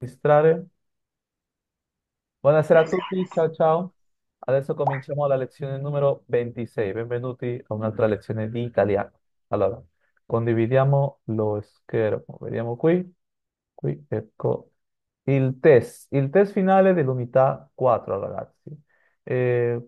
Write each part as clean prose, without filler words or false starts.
Registrare. Buonasera a tutti, ciao ciao. Adesso cominciamo la lezione numero 26. Benvenuti a un'altra lezione di italiano. Allora, condividiamo lo schermo. Vediamo qui, ecco il test finale dell'unità 4, ragazzi.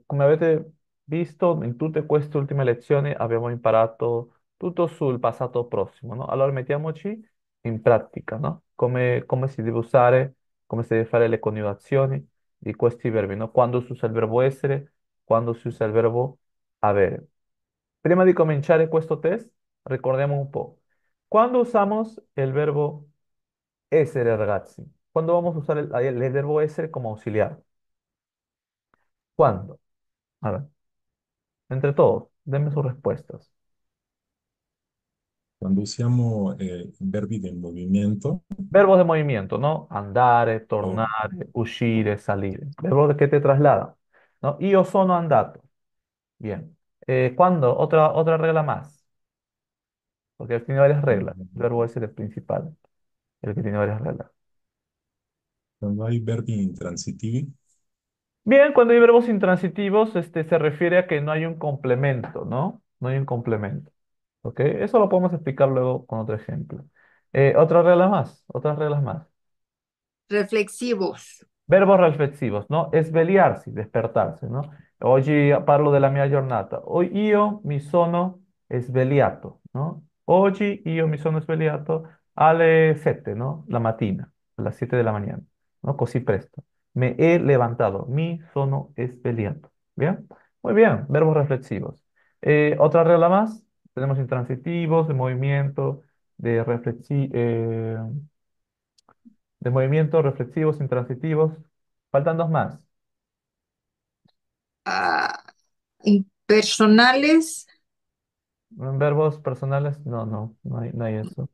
Come avete visto, in tutte queste ultime lezioni abbiamo imparato tutto sul passato prossimo, no? Allora mettiamoci in pratica, no? Come si deve usare, come si deve fare le coniugazioni di questi verbi, no? Quando si usa il verbo essere, quando si usa il verbo avere. Prima di cominciare questo test, ricordiamo un po'. Quando usamos el verbo essere, ragazzi? Quando vamos a usar el verbo essere como auxiliar? ¿Cuándo? A ver, entre todos, denme sus respuestas. Quando usiamo verbi del movimento, Verbos de movimiento, ¿no? Andare, o tornare, uscire, salire. Verbos de que te trasladan, ¿no? Io sono andato. Bien. ¿Cuándo? Otra regla más, porque tiene varias reglas. El verbo es el principal, el que tiene varias reglas. quando hai verbi intransitivi, Bien, cuando hay verbos intransitivos, se refiere a que no hay un complemento, ¿no? No hay un complemento. ¿Ok? Eso lo podemos explicar luego con otro ejemplo. Otra regla más, otras reglas más. Reflexivos, Verbos reflexivos, no? Svegliarsi, despertarse, no? Oggi parlo della mia giornata. Io mi sono svegliato, no? Oggi io mi sono svegliato alle 7, no? La mattina, a las 7 de la mañana, ¿no? Così presto. Me he levantado, mi sono svegliato. ¿Bien? Muy bien, verbos reflexivos. Otra regla más, tenemos intransitivos, de movimiento, de movimiento, reflexivos, intransitivos. Faltan dos más. ah, impersonales, Verbos personales, no hay eso.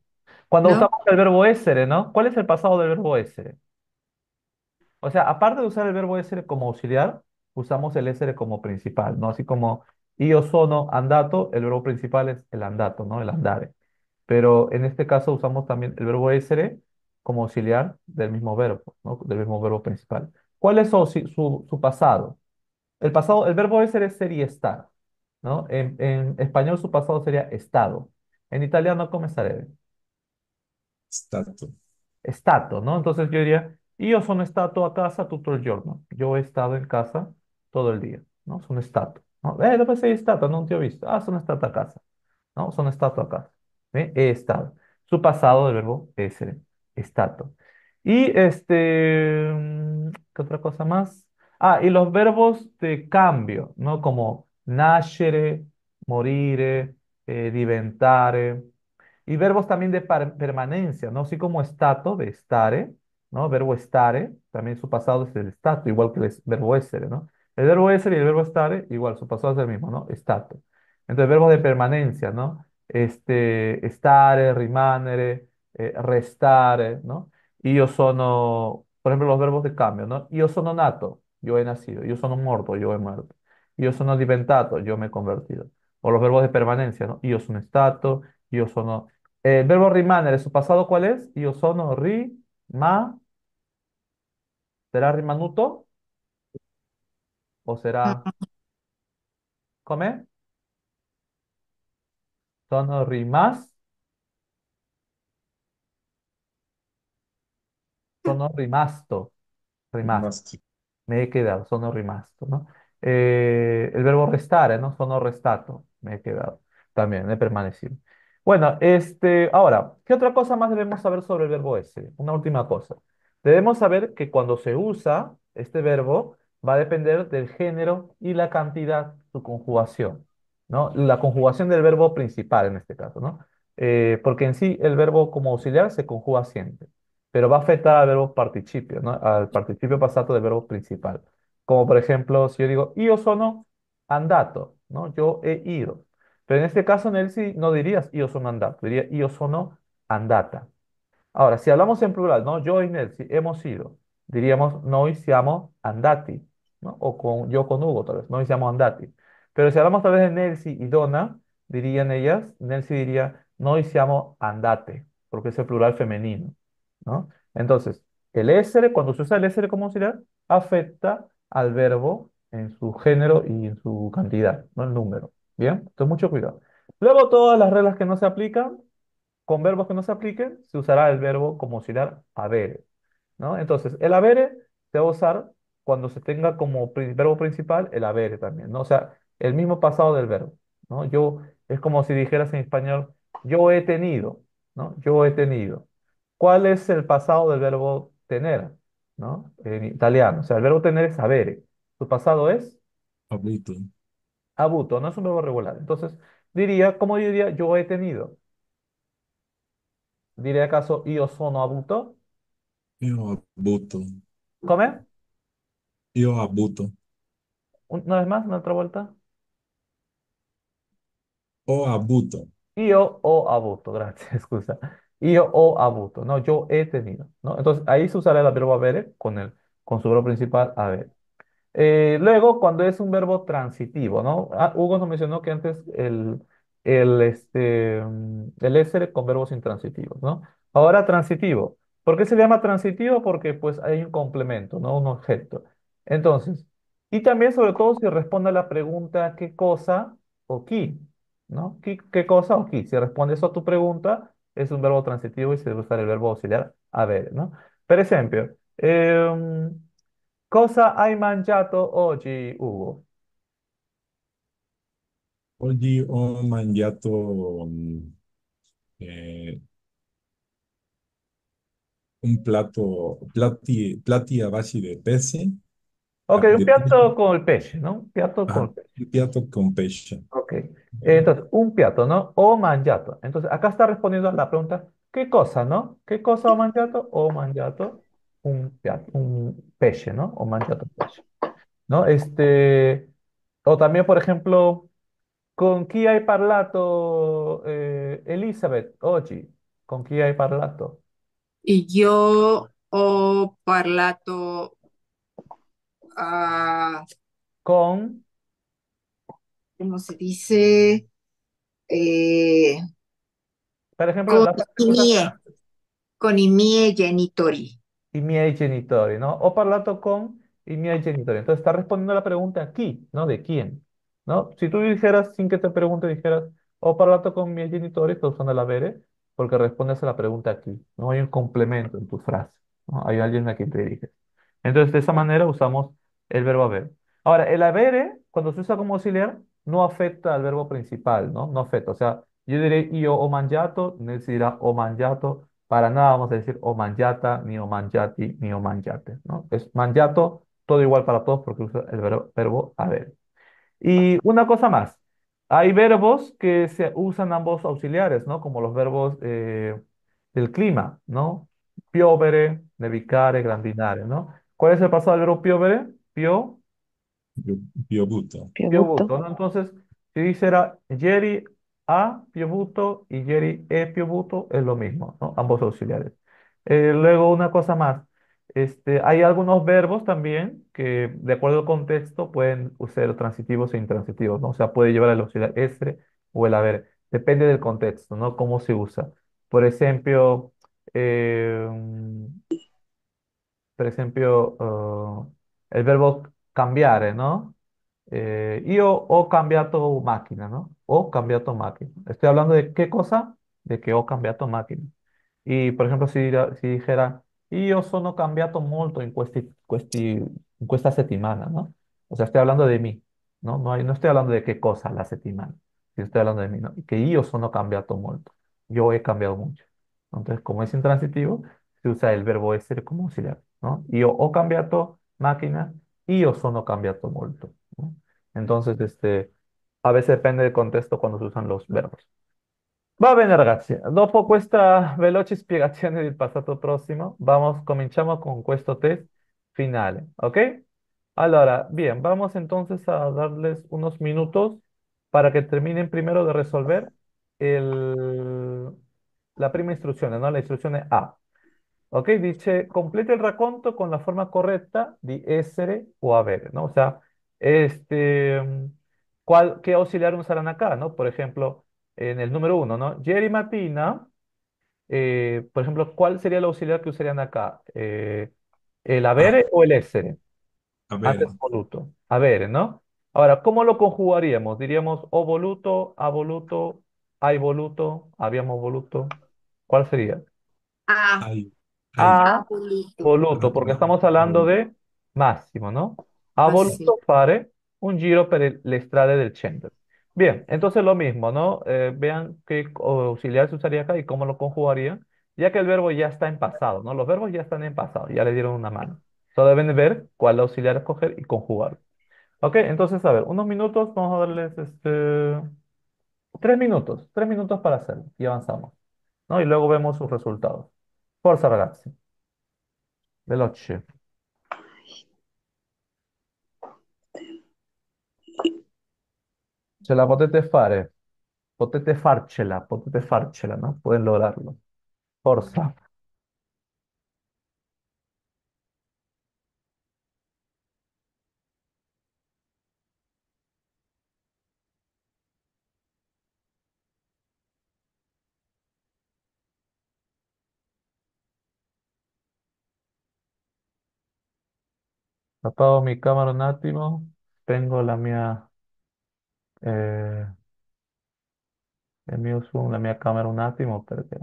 Cuando ¿no? usamos el verbo essere, ¿no? ¿Cuál es el pasado del verbo essere? O sea, aparte de usar el verbo essere como auxiliar, usamos el essere como principal, ¿no? Así como io sono andato, el verbo principal es el andato, ¿no? El andare. Pero en este caso usamos también el verbo essere como auxiliar del mismo verbo, ¿no? Del mismo verbo principal. ¿Cuál es su pasado? El pasado, el verbo essere es ser y estar, ¿no? En español su pasado sería estado. En italiano, ¿cómo sarebbe? stato, Stato, ¿no? Entonces yo diría, io sono stato a casa tutto il giorno. Yo he estado en casa todo el día, ¿no? Sono stato, ¿no? Dove sei stato? Non ti ho visto. Ah, sono stato a casa, ¿no? Sono stato a casa. ¿Sí? He estado. Su pasado del verbo essere, stato. Y ¿qué otra cosa más? Ah, y los verbos de cambio, ¿no? Como nascere, morire, diventare. Y verbos también de permanencia, ¿no? Así como stato, de stare, ¿no? Verbo stare, también su pasado es el stato, igual que el verbo essere, ¿no? El verbo essere y el verbo stare, igual, su pasado es el mismo, ¿no? Stato. Entonces, verbos de permanencia, ¿no? Stare, rimanere, restare, ¿no? Io sono, por ejemplo, los verbos de cambio, ¿no? Io sono nato, yo he nacido. Io sono morto, yo he muerto. Io sono diventato, yo me he convertido. O los verbos de permanencia, ¿no? Io sono stato, io sono... El verbo rimanere, ¿su pasado cuál es? Io sono ¿será rimanuto? ¿O será come? Sono sono rimasto, rimasto. rimasto, Me he quedado, sono rimasto, ¿no? El verbo restare, ¿no? Sono restato, me he quedado, también he permanecido. Bueno, ahora, ¿qué otra cosa más debemos saber sobre el verbo ese? Una última cosa. Debemos saber que cuando se usa este verbo va a depender del género y la cantidad, su conjugación, ¿no? La conjugación del verbo principal en este caso, ¿no? Porque en sí el verbo como auxiliar se conjuga siempre, pero va a afectar al verbo participio, ¿no? Al participio pasado del verbo principal. Como por ejemplo, si yo digo, io sono andato, ¿no? Yo he ido. Pero en este caso, Nelsi, no dirías io sono andato, diría io sono andata. Ahora, si hablamos en plural, ¿no? Yo y Nelsi hemos ido, diríamos noi siamo andati, ¿no? O con yo con Hugo, tal vez, noi siamo andati. Pero si hablamos tal vez de Nelsi y Donna, dirían ellas, Nelsi diría noi siamo andate, porque es el plural femenino, ¿no? Entonces, el éser, cuando se usa el éser como auxiliar, afecta al verbo en su género y en su cantidad, no el número. Bien, entonces mucho cuidado. Luego, todas las reglas que no se aplican, con verbos que no se apliquen, se usará el verbo como auxiliar habere, ¿no? Entonces, el habere se va a usar cuando se tenga como verbo principal el habere también, ¿no? O sea, el mismo pasado del verbo, ¿no? Es como si dijeras en español, yo he tenido, ¿no? Yo he tenido. ¿Cuál es el pasado del verbo tener, ¿no? En italiano, o sea, el verbo tener es avere. Su pasado es Abuto. avuto, no es un verbo regular. Entonces, ¿cómo diría yo he tenido? ¿Diré acaso io sono avuto? Io abuto. ¿Come? Io abuto. Una vez más, una otra vuelta. O abuto. Io ho avuto, gracias, scusa. Io ho avuto, no, yo he tenido, ¿no? Entonces ahí se usará el verbo avere con su verbo principal haber. Luego, cuando es un verbo transitivo, ¿no? Hugo nos mencionó que antes el éser con verbos intransitivos, ¿no? Ahora transitivo. ¿Por qué se llama transitivo? Porque pues hay un complemento, ¿no? Un objeto. Entonces, y también sobre todo si responde a la pregunta ¿qué cosa o qué? ¿No? ¿Qué cosa o qué? Si responde eso a tu pregunta, es un verbo transitivo y se debe usar el verbo auxiliar haber, ¿no? Per esempio, cosa hai mangiato oggi, Ugo? Oggi ho mangiato eh, un plati a base de pesce, Ok, un de pesce, piatto con el pesce, ¿no? Un piatto con ah, el pesce. un piatto con pesce. Ok. Entonces, un piatto, ¿no? O mangiato. Entonces, acá está respondiendo a la pregunta, ¿qué cosa, no? ¿Qué cosa ho mangiato? Ho mangiato un piatto, un pesce, ¿no? O mangiato un pesce, ¿no? O también, por ejemplo, ¿con chi hai parlato, Elizabeth, oggi? ¿Con chi hai parlato? Io ho parlato, ah, Con, ¿cómo se dice? Eh, por ejemplo, con las i miei, circunstancias. con i miei genitori. I miei genitori, ¿no? Ho parlato con i miei genitori. Entonces está respondiendo a la pregunta chi, ¿no? ¿De quién? ¿No? Si tú dijeras, sin que te pregunte, dijeras, ho parlato con i miei genitori, estás usando el avere porque respondes a la pregunta aquí. No hay un complemento en tu frase, ¿no? Hay alguien a quien te diriges. Entonces, de esa manera usamos el verbo haber. Ahora, el avere, cuando se usa como auxiliar, no afecta al verbo principal, ¿no? No afecta. O sea, yo diré io ho mangiato, Nels dirá ho mangiato. Para nada vamos a decir o mangiata, ni o mangiati, ni o mangiate, ¿no? Es mangiato, todo igual para todos porque usa el verbo haber. Y una cosa más, hay verbos que se usan ambos auxiliares, ¿no? Como los verbos del clima, ¿no? Piovere, nevicare, grandinare, ¿no? ¿Cuál es el pasado del verbo piovere? Piovuto. Piovuto. Piovuto, ¿no? Entonces, si dijera ieri ha piovuto y ieri è piovuto, es lo mismo, ¿no? Ambos auxiliares. Luego, una cosa más. Hay algunos verbos también que, de acuerdo al contexto, pueden ser transitivos e intransitivos, ¿no? O sea, puede llevar el auxiliar esre o el haber. Depende del contexto, ¿no? Cómo se usa. Por ejemplo, eh, el verbo cambiare, ¿no? Io ho cambiato macchina, ¿no? Ho cambiato macchina. Estoy hablando de qué cosa, de que ho cambiato macchina. Y, por ejemplo, si dijera, io sono cambiato molto in questa settimana, ¿no? O sea, estoy hablando de mí, ¿no? No estoy hablando de qué cosa la settimana, sino estoy hablando de mí, ¿no? Y que io sono cambiato molto. Yo he cambiado mucho. Entonces, como es intransitivo, se usa el verbo essere como auxiliar, ¿no? Io ho cambiato macchina, io sono cambiato molto, ¿no? Entonces, a veces depende del contexto cuando se usan los verbos. Va bene ragazzi, dopo questa veloce spiegazione del passato prossimo, cominciamo con questo test finale, ¿ok? Allora, bien, vamos entonces a darles unos minutos para que terminen primero de resolver el- la prima instruzione, ¿no? La instruzione A. Ok, dice, complete el racconto con la forma correcta di essere o avere, ¿no? O sea, ¿qué auxiliar usarán acá, ¿no? Por ejemplo, en el número uno, ¿no? Ieri mattina por ejemplo, ¿cuál sería el auxiliar que usarían acá? ¿El A, habere o el essere? a ver, Antes voluto. Habere, ¿no? Ahora, ¿cómo lo conjugaríamos? Diríamos o voluto, a voluto, hay voluto, habíamos voluto. ¿Cuál sería? A, hay, hay, A abuelito. voluto, porque Abolido, estamos hablando abolido. de máximo, ¿no? A Así. voluto fare un giro per le strade del centro. Bien, entonces lo mismo, ¿no? Vean qué auxiliar se usaría acá y cómo lo conjugaría, ya que el verbo ya está en pasado, ¿no? Los verbos ya están en pasado, ya le dieron una mano. Solo deben ver cuál auxiliar escoger y conjugar. Ok, entonces, a ver, unos minutos, vamos a darles 3 minutos para hacerlo y avanzamos, ¿no? Y luego vemos sus resultados. Forza ragazzi, veloce. Ce la potete fare, potete farcela, ¿no? Pueden lograrlo. Forza. Apago mi cámara un attimo, spengo eh, il mio Zoom, la mia camera un attimo perché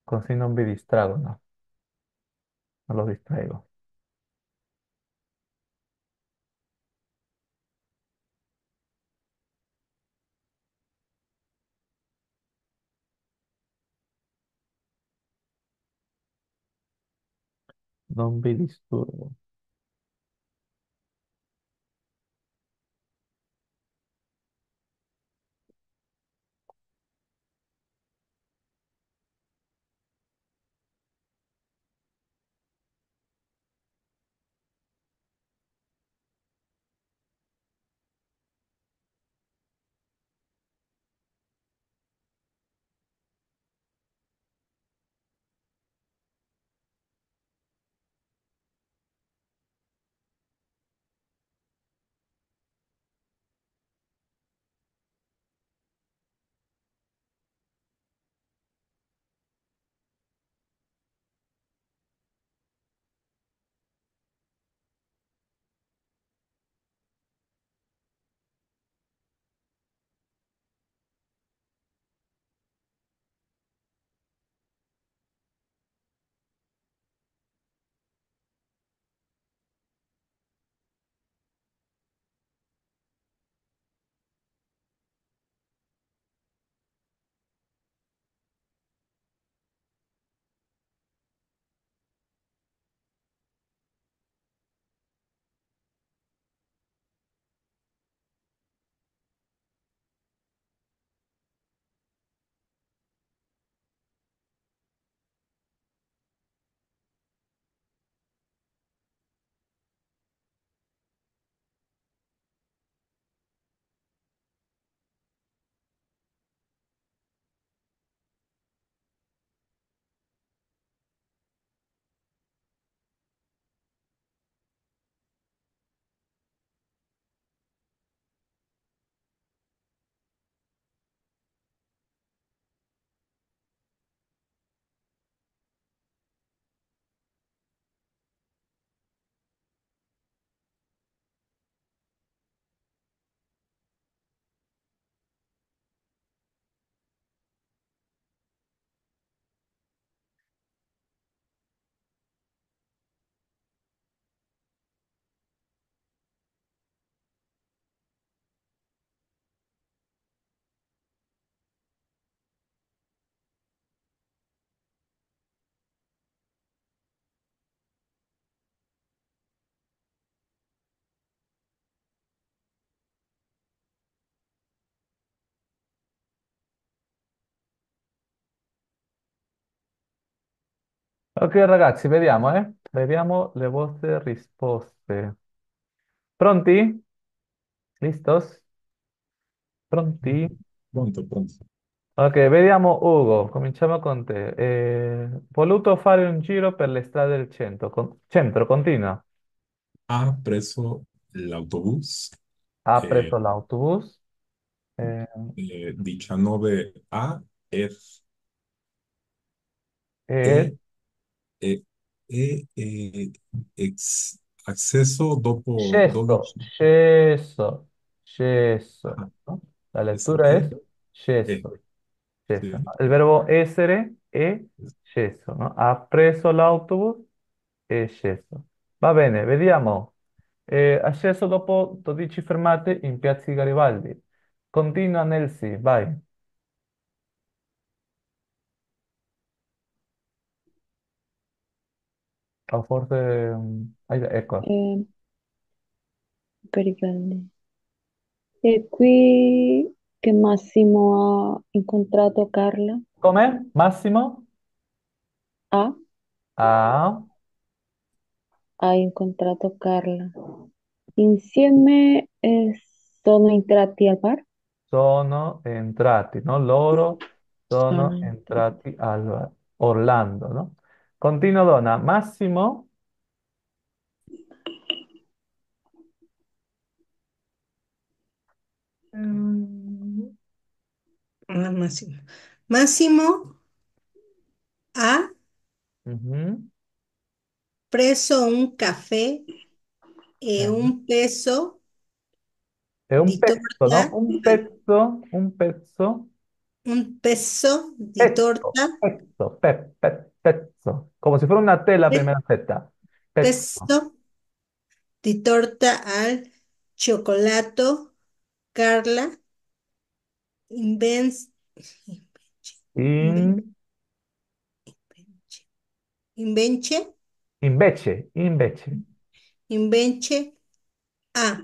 così non vi distrago, no? Non lo distraigo. Non vi disturbo. Ok ragazzi, vediamo, eh? Vediamo le vostre risposte. Pronti? Listos? Pronti? Pronto, pronto. Ok, vediamo Ugo, cominciamo con te. Voluto fare un giro per le strade del centro, centro, continua. Ha preso l'autobus Ha eh, preso l'autobus. Eh, 19 a F. Es E, E, E, acceso dopo, yeso, yeso, yeso, ajá, ¿no? La eso, lectura es E, yeso, yeso, sí. ¿no? El verbo essere è yeso, ¿no? Ha preso l'autobus e yeso. Va bene, vediamo. Ha sceso dopo 12 fermate in Piazza Garibaldi. Continua Nelsi, vai. O forse... ecco. Eh, Garibaldi. E qui che Massimo ha incontrato Carla. Com'è? Massimo? Ha, Ah, ha incontrato Carla. Insieme sono entrati al bar. sono entrati, no? Loro Sono sono entrati. entrati al Orlando, no? Continua donna. Massimo? Mm, Máximo. Máximo ha Mhm. preso un caffè e Eh, un peso È un di pezzo, no? torta, un peso di torta, Pezzo. Como si fuera una T la pe- primera Z. Pezzo. peso di torta al cioccolato, Carla, invens, In, invece, invece. invece ha,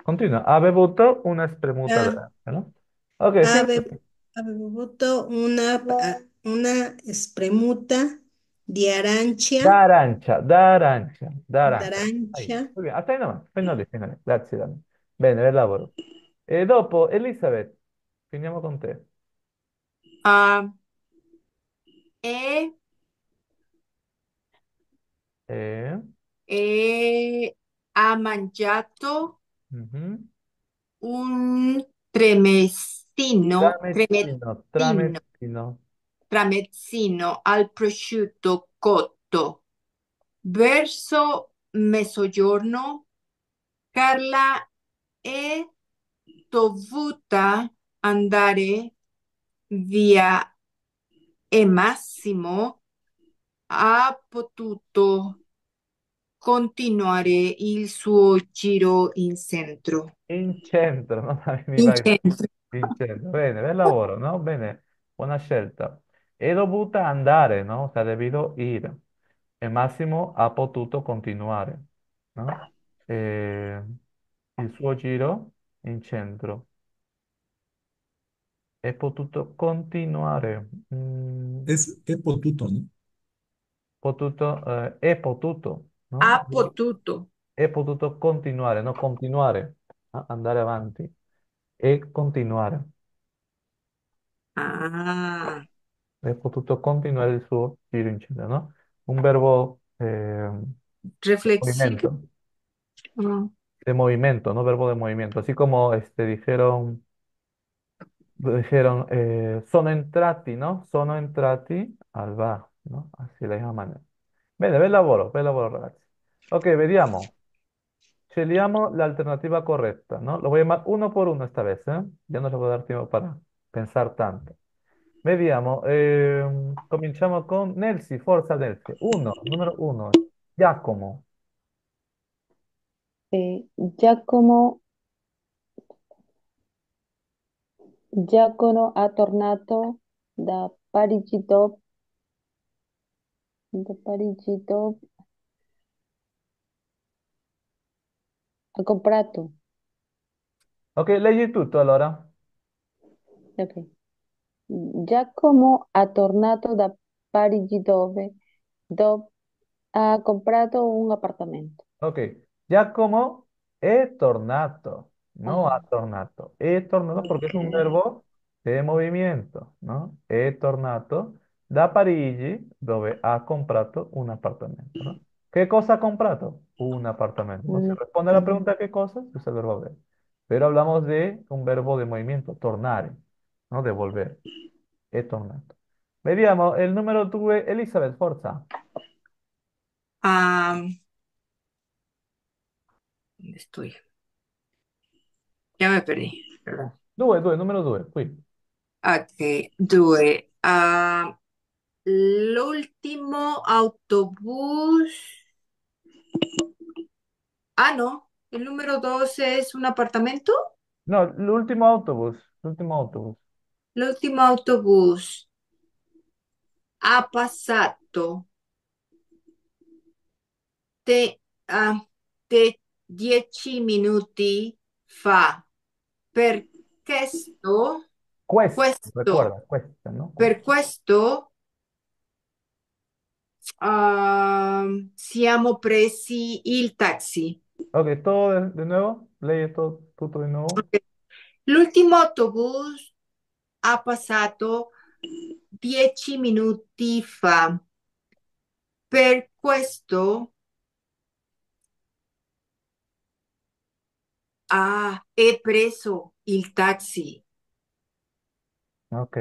Continua. Ha bevuto una spremuta ha, grande, ¿no? Ok, ha siempre. be- ha bevuto una spremuta di arancia, Da arancia. Ahí. d'arancia. Muy bien. Hasta ahí nomás. Finale, finale. Grazie, Dani. Bene, bel lavoro. E dopo, Elizabeth, finiamo con te. Ah, he, Eh, ha mangiato mhm. un tremestino, Tramezzino. tramezzino al prosciutto cotto. Verso mezzogiorno, Carla è dovuta andare via e Massimo ha potuto continuare il suo giro in centro. In centro, no? Mi In vai centro. in centro. Bene, bel lavoro, no? Bene, buona scelta. È dovuta andare, no? O sea, debido ir. E Massimo ha potuto continuare, no? Eh, il suo giro in centro. È potuto continuare. Es potuto, ¿no? È potuto, no? Ha potuto. È potuto continuare, no? Continuare, no? Andare avanti. E continuare. Ah, È potuto continuare il suo giro in centro, ¿no? Un verbo reflexivo. movimiento, Ah, de movimiento, ¿no? Verbo de movimiento. Así como dijeron, sono entrati, no? Sono entrati al bar, no? Así la misma manera. Bene, bel lavoro ragazzi. Ok, vediamo. Scegliamo l'alternativa corretta, no? Lo voy a llamar uno por uno esta vez, ¿eh? Ya no le voy a dar tiempo para pensar tanto. Vediamo, cominciamo con Nelsi, forza Nelsi. Uno, numero uno, Giacomo. Giacomo, Giacomo ha tornato da Parigi dopo, ha comprato. Ok, leggi tutto allora. Ok. Giacomo ha tornato da Parigi dove ha comprato un appartamento. Ok, Giacomo è tornato, no Ah, ha tornato. È tornato porque es ok. un verbo de movimiento, ¿no? È tornato da Parigi dove ha comprato un appartamento, ¿no? ¿Qué cosa ha comprado? Un apartamento, ¿no? Si Un responde a la appartamento. pregunta ¿qué cosa? Se usa el verbo haber. Pero hablamos de un verbo de movimiento, tornare, ¿no? De volver. È tornato. Vediamo, il numero 2, Elizabeth, forza. Ah, ¿dónde estoy? Ya me perdí. Perdón. 2, numero 2, qui. Ok, due. L'ultimo autobús. Ah, no. El número 12 es un apartamento. No, l'ultimo autobus, l'ultimo autobus. L'ultimo autobús ha passato te, ah, te 10 minuti fa. Per questo, Questo, questo, recuerda, questo, ¿no? per Questo. questo siamo presi il taxi. Ok, todo de nuevo. Lee todo, tutto di nuevo. Ok. L'ultimo autobus ha passato 10 minuti fa. Per questo he preso il taxi. Ok,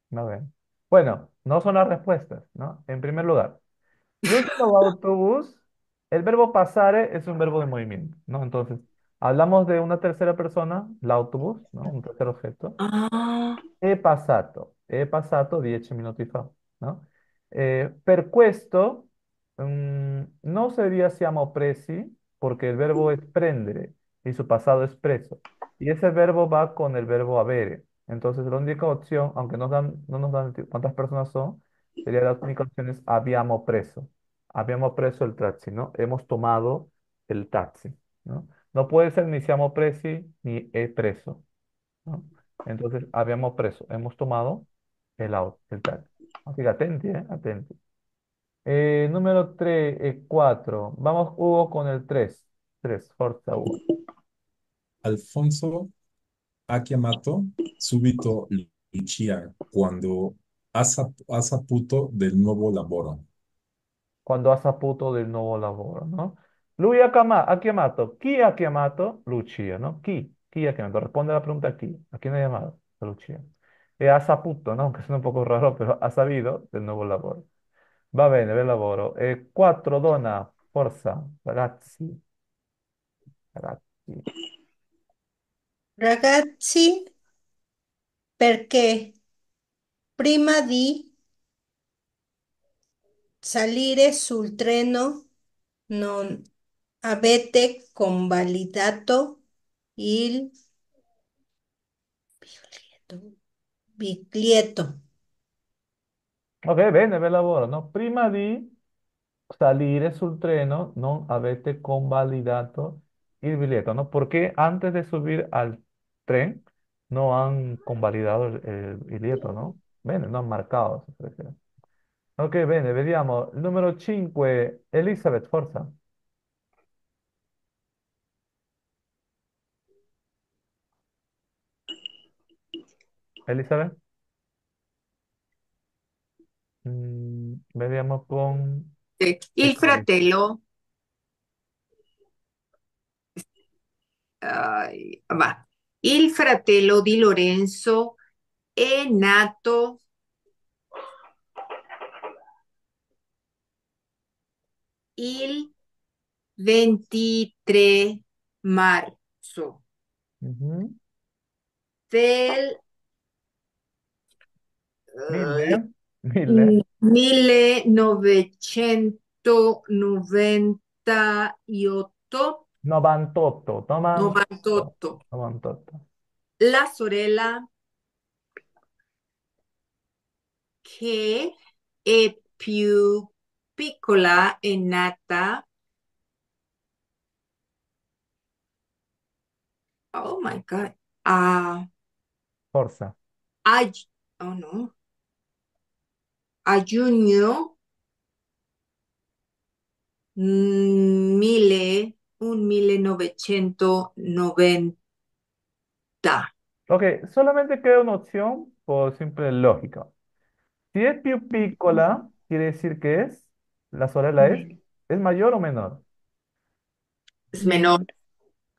no ven. Bueno, no son las respuestas, ¿no? En primer lugar, el último autobús, el verbo pasare es un verbo de movimiento, ¿no? Entonces, hablamos de una tercera persona, el autobús, ¿no? Un tercer objeto. Ah, He passato 10 minuti fa, ¿no? Per questo, no sería siamo presi, porque el verbo es prendere y su pasado es preso. Y ese verbo va con el verbo avere. Entonces, la única opción, aunque no nos dan cuántas personas son, sería la única opción es abbiamo preso. Abbiamo preso el taxi, ¿no? Hemos tomado el taxi, ¿no? No puede ser ni siamo presi ni he preso, ¿no? Entonces, habíamos preso, hemos tomado el auto, el taxi. Así que atenti, atenti. Número 3, 4. Vamos, Hugo, con el 3. 3, forza, Hugo. Alfonso ha chiamato subito Lucia quando ha saputo del nuovo lavoro. Cuando ha saputo del nuovo lavoro, ¿no? Lui ha chiamato. Chi ha chiamato? Lucia, ¿no? Chi ha chiamato? Responde la pregunta chi. ¿A quién ha llamado? A Lucia. E ha saputo, ¿no? Aunque suena un poco raro, pero ha sabido del nuevo lavoro. Va bene, bel lavoro. 4, donna, forza, ragazzi, ragazzi. Ragazzi, perché prima di salire sul treno non avete convalidato il biglietto. Ok, bene, bel lavoro, no? Prima di salire sul treno non avete convalidato il biglietto, ¿no? Porque antes de subir al tren no han convalidado el biglietto, ¿no? Bene, no han marcado. Se puede dire. Ok, bene, vediamo. Il numero 5, Elizabeth, forza. Elizabeth. Vediamo con il fratello, va. Il fratello di Lorenzo è nato il 23 marzo Ujú. del eh, 1000. 1998, 98, 98, 98. 98. La sorella che è più piccola è nata, oh my God, a, Forza. a, oh no, a giugno 1990. Ok, solamente queda una opción por simple lógica. Si es più piccola, quiere decir que la sorella es mayor o menor. Es menor. Menor.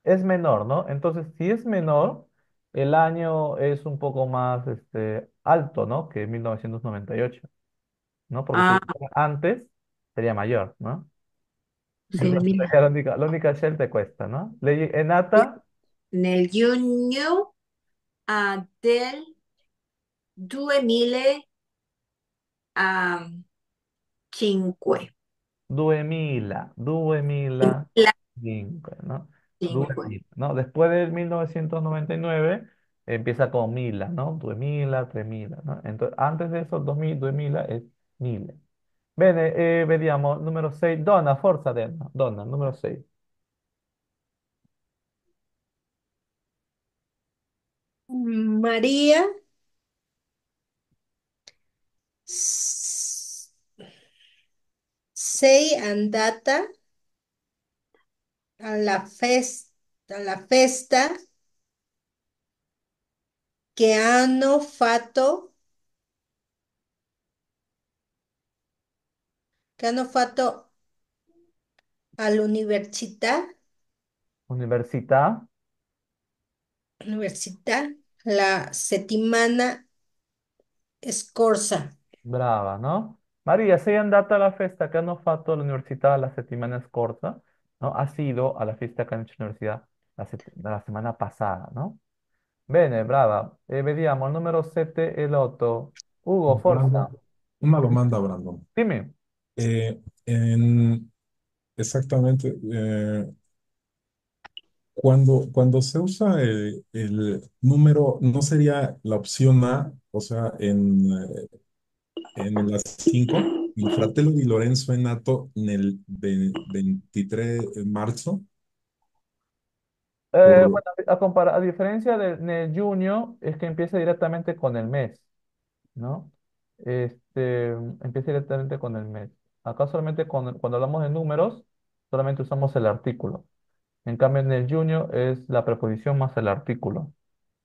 Es menor, ¿no? Entonces, si es menor, el año es un poco más alto, ¿no? Que 1998, ¿no? Porque si Ah, fuera antes, sería mayor, ¿no? Entonces, 2000. ya la única shell te cuesta, ¿no? Lei è nata nel giugno del 2005. 2005, ¿no? 2005. 2000, ¿no? Después del 1999 empieza con Mila, ¿no? 2000, 3000, ¿no? Entonces, antes de eso, 2000, 2000 es 1000. Bene, vediamo, numero 6, donna, forza donna, donna, numero 6. María s- sei andata alla festa che hanno fatto all'università Università, università la settimana scorsa. brava, no? Maria, sei andata alla festa che hanno fatto all'università la settimana scorsa, ¿no? Has ido a la fiesta que han hecho en la universidad la semana pasada, ¿no? Bene, brava. Vediamo, il numero 7 e l'8. Ugo, Brandon, forza. una lo manda Brandon. Dimmi. Eh, en, exactamente, cuando se usa el número, ¿no sería la opción A? O sea, en las 5, il fratello di Lorenzo è nato nel 23 marzo, por, Bueno, a diferencia de junio, es que empieza directamente con el mes, ¿no? Empieza directamente con el mes. Acá solamente cuando hablamos de números, solamente usamos el artículo. En cambio, en el junio es la preposición más el artículo,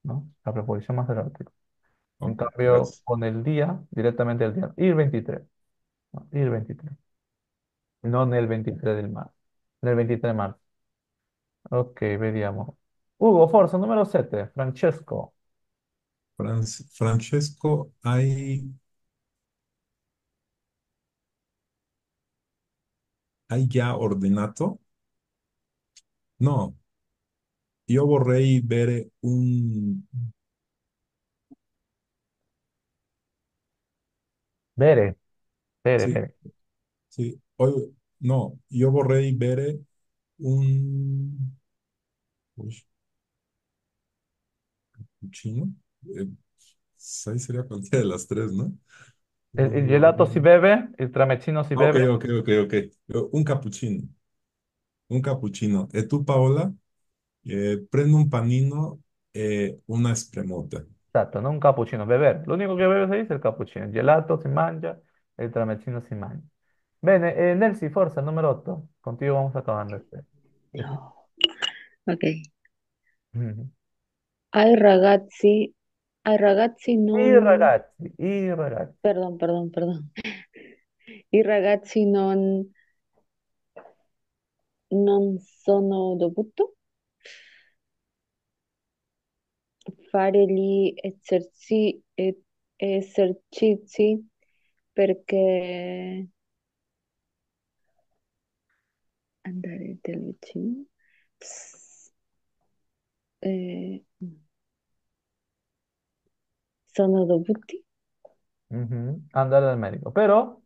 ¿no? La preposición más el artículo. En ok, cambio, gracias. con el día, directamente el día. Ir 23, ¿no? Ir 23. No nel 23 del marzo. Nel 23 de marzo. Ok, vediamo. Ugo, forza, numero 7. Francesco. Francesco, ¿hay ya ordenato? No, io vorrei bere Bere, bere, sì, bere. sì, no, io vorrei bere un, uy, cappuccino. Eh, Ahí sería cualquiera de las tres, ¿no? Il gelato si beve, il tramezzino si Ok, bebe. ok, ok, ok. Un cappuccino, un cappuccino. E tu, Paola, prendo un panino e una spremota. Esatto, non un cappuccino, beber. L'unico che beve sei è il cappuccino. Il gelato si mangia e il tramezzino si mangia. Bene, Nelsi, forza, numero 8. Contigo vamos acabando este. No. Ok. Mhm. Ai ragazzi I non... ragazzi, i ragazzi. Perdon, perdon, perdon. I ragazzi non sono dovuto fare gli esercizi perché andare del vicino. S- eh, sono dovuti. Mhm. Andare dal medico. Però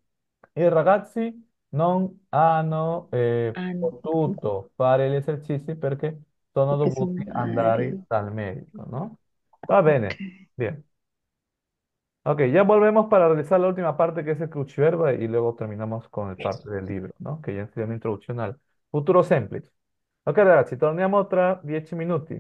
i ragazzi non hanno Hanno potuto fare gli esercizi perché sono perché dovuti sono andare andare. dal medico, ¿no? Va Ok. bene, bien. Ok, ya volvemos para realizar la última parte que es el cruciverba y luego terminamos con el parte del libro, ¿no? Che sería un'introduzione al futuro semplice. Ok ragazzi, torniamo tra 10 minuti.